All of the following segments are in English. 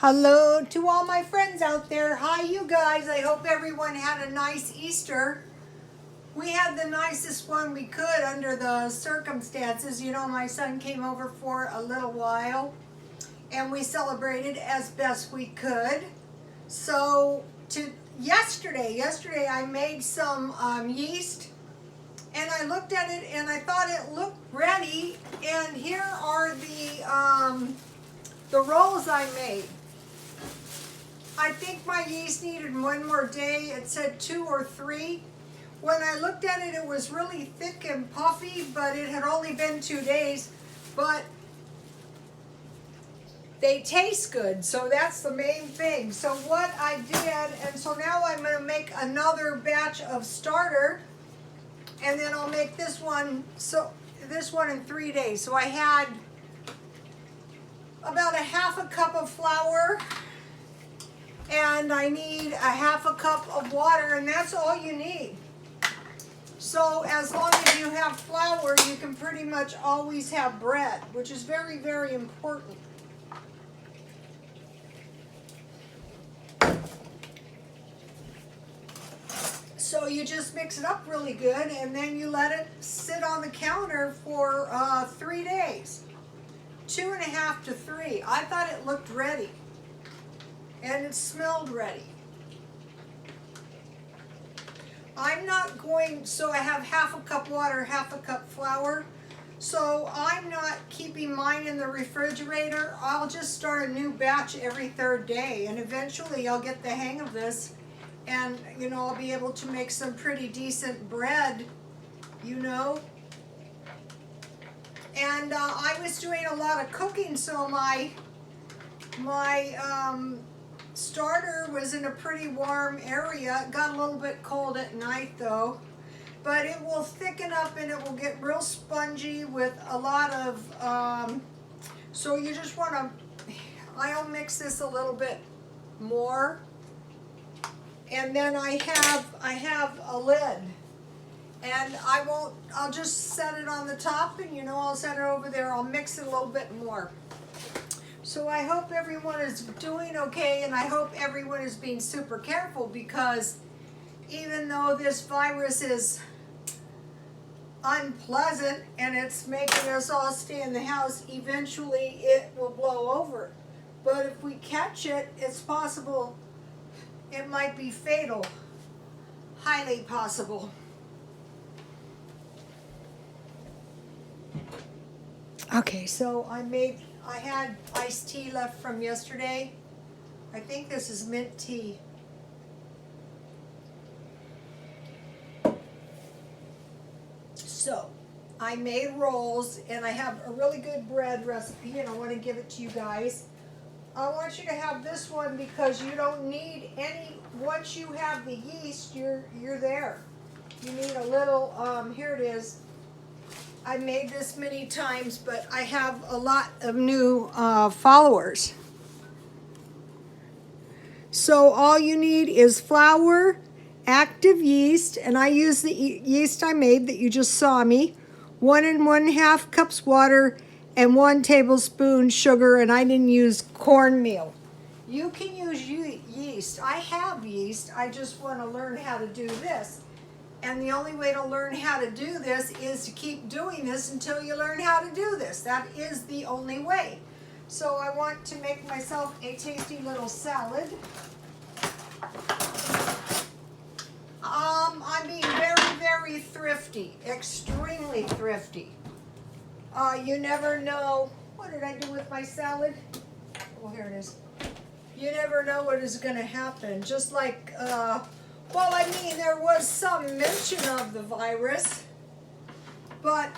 Hello to all my friends out there. Hi, you guys. I hope everyone had a nice Easter. We had the nicest one we could under the circumstances. You know, my son came over for a little while and we celebrated as best we could. So yesterday I made some yeast and I looked at it and I thought it looked ready. And here are the rolls I made. I think my yeast needed one more day. It said 2 or 3. When I looked at it, it was really thick and puffy, but it had only been 2 days. But they taste good, so that's the main thing. So what I did, and so now I'm going to make another batch of starter, and then I'll make this one. So this one in 3 days. So I had about a half a cup of flour. And I need a half a cup of water, and that's all you need. So as long as you have flour, you can pretty much always have bread, which is very, very important. So you just mix it up really good, and then you let it sit on the counter for 3 days. 2.5 to 3. I thought it looked ready. And it smelled ready. I'm not going, so I have half a cup water, half a cup flour. So I'm not keeping mine in the refrigerator. I'll just start a new batch every 3rd day. And eventually I'll get the hang of this. And, you know, I'll be able to make some pretty decent bread, you know. And I was doing a lot of cooking, so my starter was in a pretty warm area. It got a little bit cold at night though, but it will thicken up and it will get real spongy with a lot of so you just want to, I'll mix this a little bit more, and then I have a lid, and I'll just set it on the top, and you know, I'll set it over there. I'll mix it a little bit more. So I hope everyone is doing okay, and I hope everyone is being super careful, because even though this virus is unpleasant and it's making us all stay in the house, eventually it will blow over. But if we catch it, it's possible it might be fatal. Highly possible. Okay, so I had iced tea left from yesterday. I think this is mint tea. So I made rolls, and I have a really good bread recipe, and I want to give it to you guys. I want you to have this one because you don't need any, once you have the yeast, you're there. You need a little, here it is. I made this many times, but I have a lot of new followers. So all you need is flour, active yeast, and I use the yeast I made that you just saw me, 1 1/2 cups water, and 1 tablespoon sugar, and I didn't use cornmeal. You can use yeast. I have yeast. I just want to learn how to do this. And the only way to learn how to do this is to keep doing this until you learn how to do this. That is the only way. So I want to make myself a tasty little salad. I'm being very, very thrifty, extremely thrifty. You never know. What did I do with my salad? Oh, here it is. You never know what is going to happen. Just like, well, I mean, there was some mention of the virus, but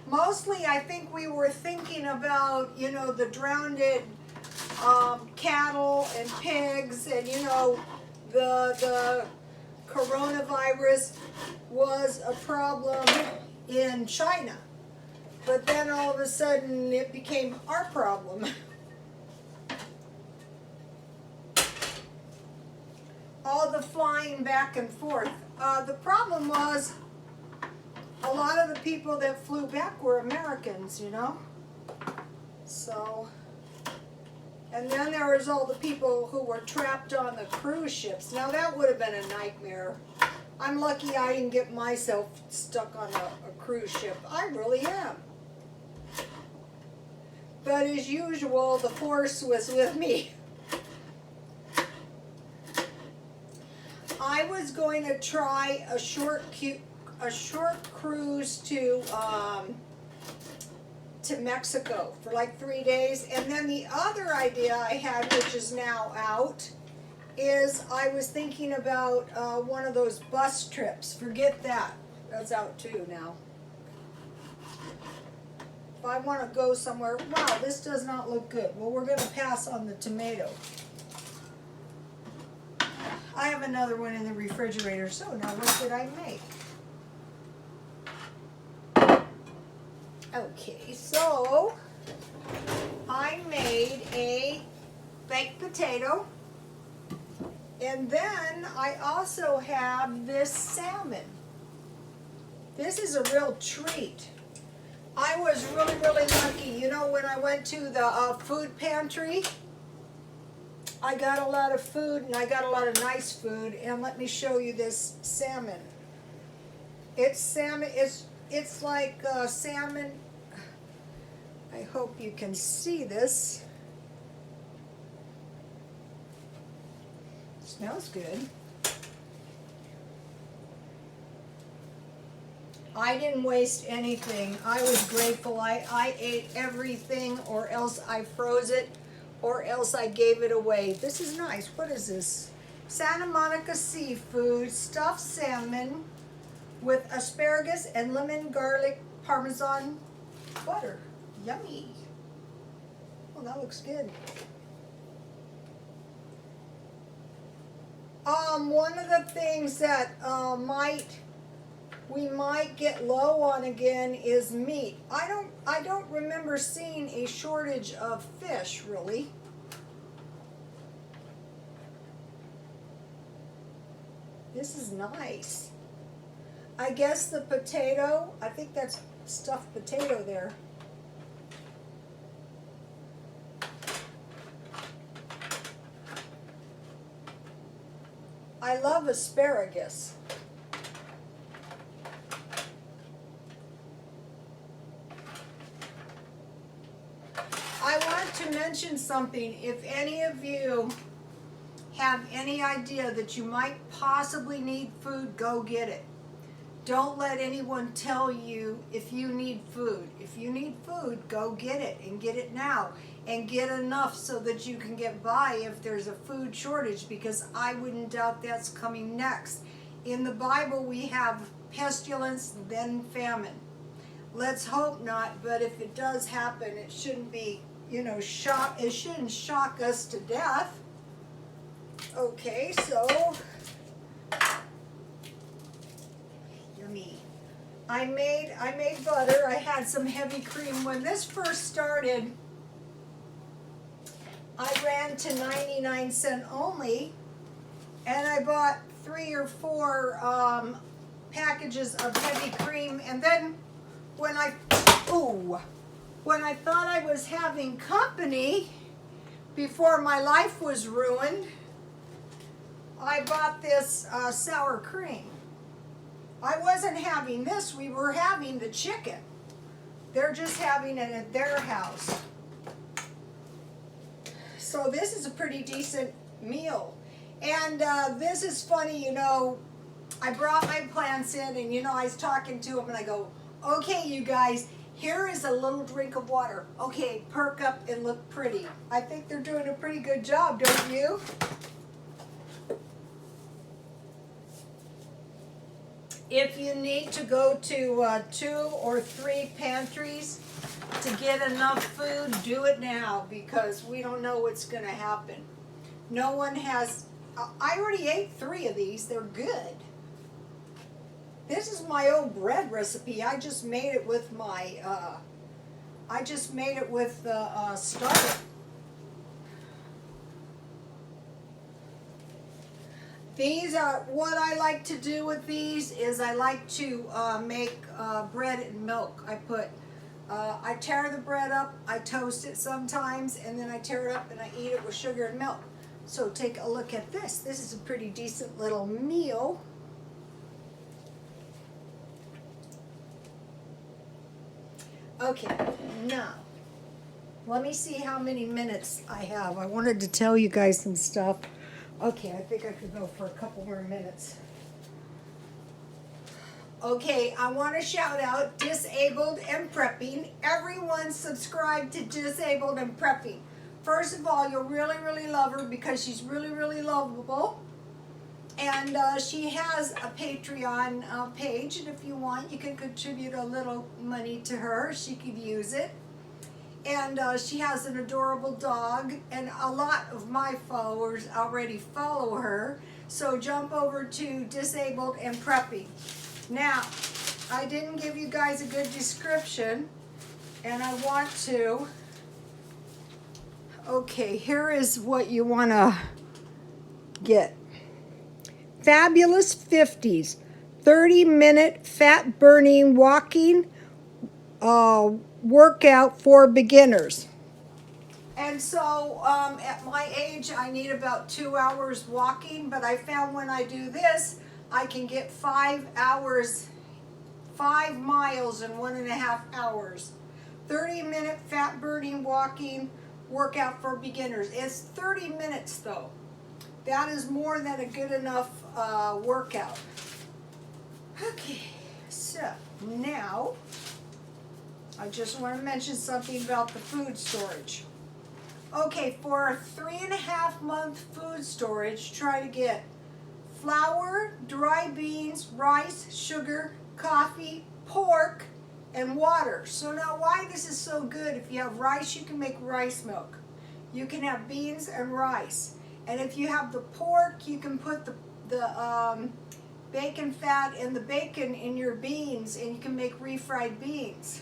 mostly I think we were thinking about, you know, the drowned cattle and pigs, and, you know, the coronavirus was a problem in China. But then all of a sudden it became our problem. All the flying back and forth. The problem was a lot of the people that flew back were Americans, you know. So And then there was all the people who were trapped on the cruise ships. Now that would have been a nightmare. I'm lucky I didn't get myself stuck on a cruise ship. I really am. But as usual, the force was with me. I was going to try a short cruise to Mexico for like 3 days, and then the other idea I had, which is now out, is I was thinking about one of those bus trips. Forget that. That's out too now. If I want to go somewhere, wow, this does not look good. Well, we're going to pass on the tomato. I have another one in the refrigerator, so now what did I make? Okay, so I made a baked potato, and then I also have this salmon. This is a real treat. I was really, really lucky. You know, when I went to the food pantry, I got a lot of food, and I got a lot of nice food, and let me show you this salmon. It's salmon, it's like salmon. I hope you can see this. Smells good. I didn't waste anything. I was grateful. I ate everything, or else I froze it, or else I gave it away. This is nice. What is this? Santa Monica seafood, stuffed salmon with asparagus and lemon garlic parmesan butter. Yummy. Well, that looks good. One of the things that we might get low on again is meat. I don't remember seeing a shortage of fish, really. This is nice. I guess the potato, I think that's stuffed potato there. I love asparagus. I want to mention something. If any of you have any idea that you might possibly need food, go get it. Don't let anyone tell you if you need food. If you need food, go get it, and get it now. And get enough so that you can get by if there's a food shortage, because I wouldn't doubt that's coming next. In the Bible we have pestilence, then famine. Let's hope not, but if it does happen, it shouldn't be, it shouldn't shock us to death. Okay, so yummy. I made butter. I had some heavy cream. When this first started, I ran to 99¢ only, and I bought 3 or 4 packages of heavy cream, and then when I thought I was having company before my life was ruined, I bought this sour cream. I wasn't having this, we were having the chicken. They're just having it at their house. So this is a pretty decent meal. And this is funny, I brought my plants in, and I was talking to them, and I go, okay, you guys, here is a little drink of water. Okay, perk up and look pretty. I think they're doing a pretty good job, don't you? If you need to go to 2 or 3 pantries to get enough food, do it now, because we don't know what's going to happen. No one has, I already ate 3 of these. They're good. This is my old bread recipe. I just made it with my, starter. These are, what I like to do with these is I like to make bread and milk. I put I tear the bread up, I toast it sometimes, and then I tear it up and I eat it with sugar and milk. So take a look at this. This is a pretty decent little meal. Okay, now, let me see how many minutes I have. I wanted to tell you guys some stuff. Okay, I think I could go for a couple more minutes. Okay, I want to shout out Disabled and Prepping. Everyone subscribe to Disabled and Prepping. First of all, you'll really, really love her because she's really, really lovable. And she has a Patreon page, and if you want, you can contribute a little money to her. She could use it. And she has an adorable dog, and a lot of my followers already follow her. So jump over to Disabled and Prepping. Now, I didn't give you guys a good description, and I want to. Okay, here is what you want to get. Fabulous 50s, 30-minute fat-burning walking workout for beginners. And so at my age, I need about 2 hours walking, but I found when I do this, I can get 5 hours, 5 miles in 1.5 hours. 30-minute fat-burning walking workout for beginners. It's 30 minutes though. That is more than a good enough workout. Okay, so now I just want to mention something about the food storage. Okay, for a 3.5-month food storage, try to get flour, dry beans, rice, sugar, coffee, pork, and water. So now why this is so good, if you have rice, you can make rice milk. You can have beans and rice. And if you have the pork, you can put the bacon fat and the bacon in your beans, and you can make refried beans.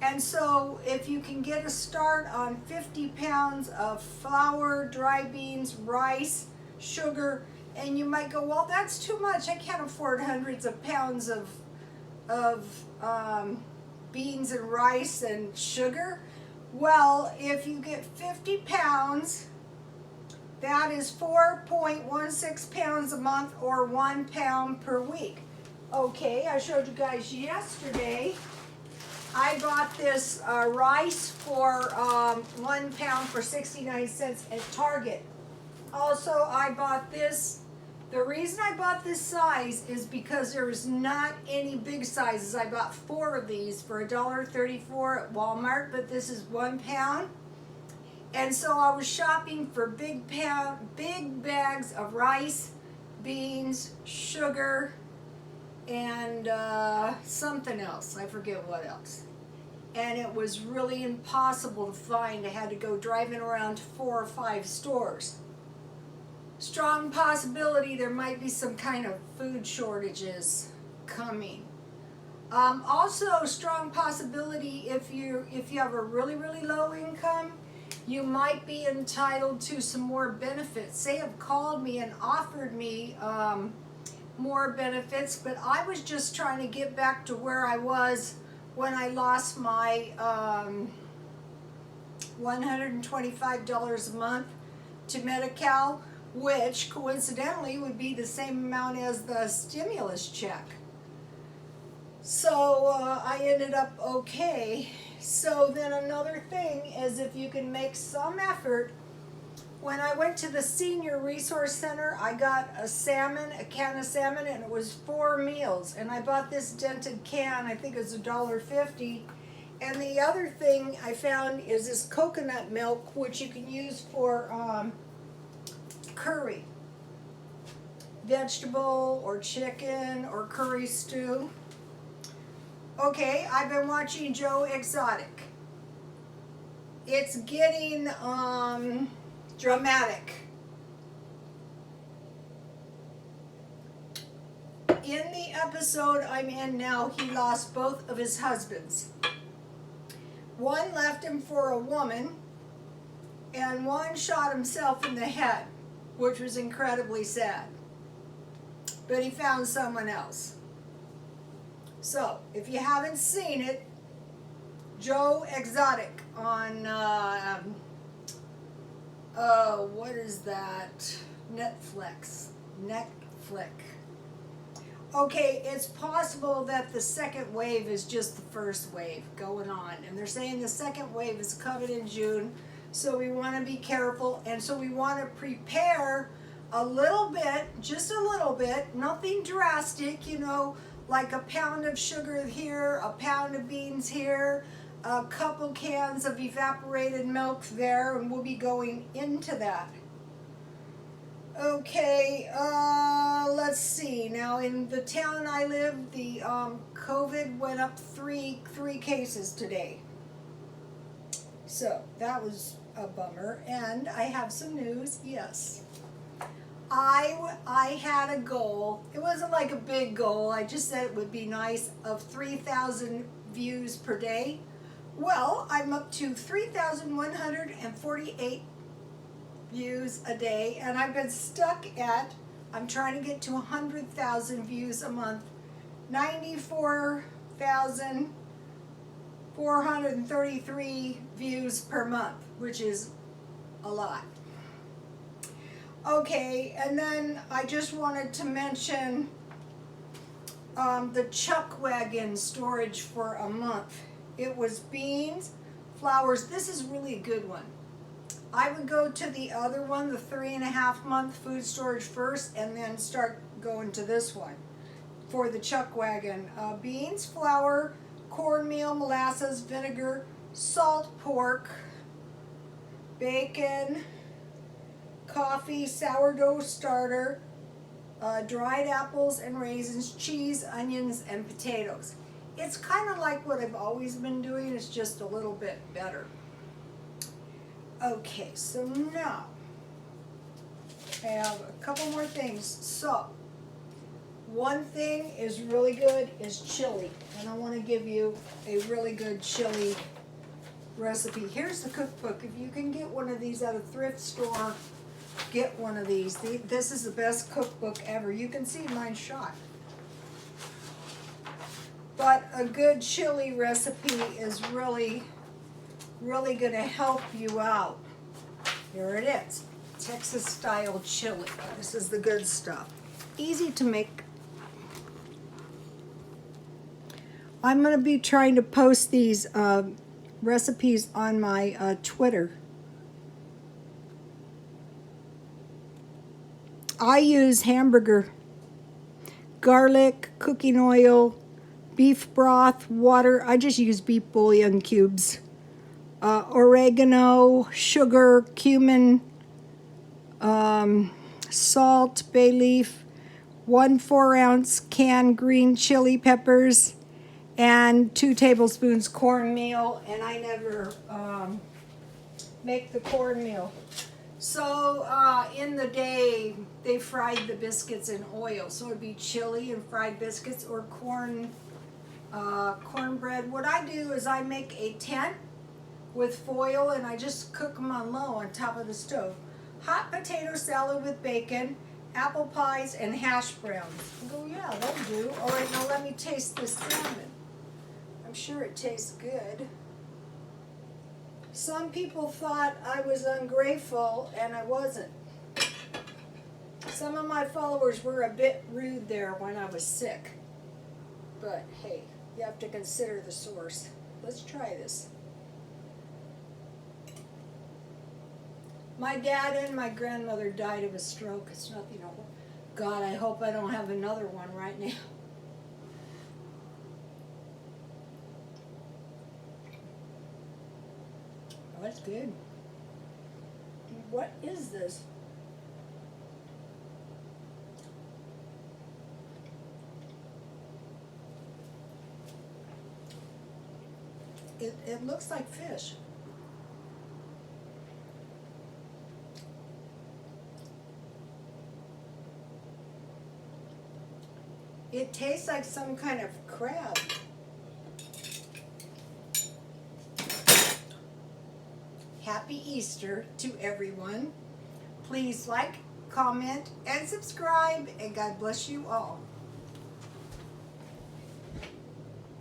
And so if you can get a start on 50 pounds of flour, dry beans, rice, sugar, and you might go, well, that's too much. I can't afford hundreds of pounds of beans and rice and sugar. Well, if you get 50 pounds, that is 4.16 pounds a month, or 1 pound per week. Okay, I showed you guys yesterday. I bought this rice for 1 pound for 69 cents at Target. Also, I bought this. The reason I bought this size is because there was not any big sizes. I bought 4 of these for $1.34 at Walmart, but this is 1 pound. And so I was shopping for big bags of rice, beans, sugar, and something else. I forget what else. And it was really impossible to find. I had to go driving around to 4 or 5 stores. Strong possibility there might be some kind of food shortages coming. Also, strong possibility if you have a really, really low income, you might be entitled to some more benefits. They have called me and offered me more benefits, but I was just trying to get back to where I was when I lost my $125 a month to Medi-Cal, which coincidentally would be the same amount as the stimulus check. So I ended up okay. So then another thing is, if you can make some effort, when I went to the Senior Resource Center, I got a can of salmon, and it was 4 meals. And I bought this dented can, I think it was $1.50. And the other thing I found is this coconut milk, which you can use for curry, vegetable or chicken or curry stew. Okay, I've been watching Joe Exotic. It's getting dramatic. In the episode I'm in now, he lost both of his husbands. One left him for a woman, and one shot himself in the head, which was incredibly sad. But he found someone else. So, if you haven't seen it, Joe Exotic on, what is that? Netflix. Okay, it's possible that the second wave is just the first wave going on. And they're saying the second wave is coming in June. So we want to be careful. And so we want to prepare a little bit, just a little bit, nothing drastic, you know, like a pound of sugar here, a pound of beans here, a couple cans of evaporated milk there, and we'll be going into that. Okay, let's see. Now in the town I live, the COVID went up three cases today. So that was a bummer. And I have some news. Yes, I had a goal. It wasn't like a big goal. I just said it would be nice of 3,000 views per day. Well, I'm up to 3,148 views a day, and I've been stuck at, I'm trying to get to 100,000 views a month, 94,433 views per month, which is a lot. Okay, and then I just wanted to mention the Chuck-Wagon storage for a month. It was beans, flours. This is really a good one. I would go to the other one, the 3.5 month food storage first, and then start going to this one for the Chuck-Wagon. Beans, flour, cornmeal, molasses, vinegar, salt pork, bacon, coffee, sourdough starter, dried apples and raisins, cheese, onions, and potatoes. It's kind of like what I've always been doing, it's just a little bit better. Okay, so now I have a couple more things. So one thing is really good is chili, and I want to give you a really good chili recipe. Here's the cookbook. If you can get one of these at a thrift store, get one of these. This is the best cookbook ever. You can see mine shot. But a good chili recipe is really going to help you out. Here it is, Texas style chili. This is the good stuff. Easy to make. I'm going to be trying to post these recipes on my Twitter. I use hamburger, garlic, cooking oil, beef broth, water. I just use beef bouillon cubes. Oregano, sugar, cumin, salt, bay leaf, 1 4-ounce canned green chili peppers, and 2 tablespoons cornmeal. And I never make the cornmeal. So in the day, they fried the biscuits in oil. So it'd be chili and fried biscuits or cornbread. What I do is I make a tent with foil, and I just cook them on low on top of the stove. Hot potato salad with bacon, apple pies, and hash browns. I go, yeah, that'll do. All right, now let me taste this salmon. I'm sure it tastes good. Some people thought I was ungrateful, and I wasn't. Some of my followers were a bit rude there when I was sick. But hey, you have to consider the source. Let's try this. My dad and my grandmother died of a stroke. It's nothing. God, I hope I don't have another one right now. Oh, that's good. What is this? It looks like fish. It tastes like some kind of crab. Happy Easter to everyone. Please like, comment, and subscribe, and God bless you all.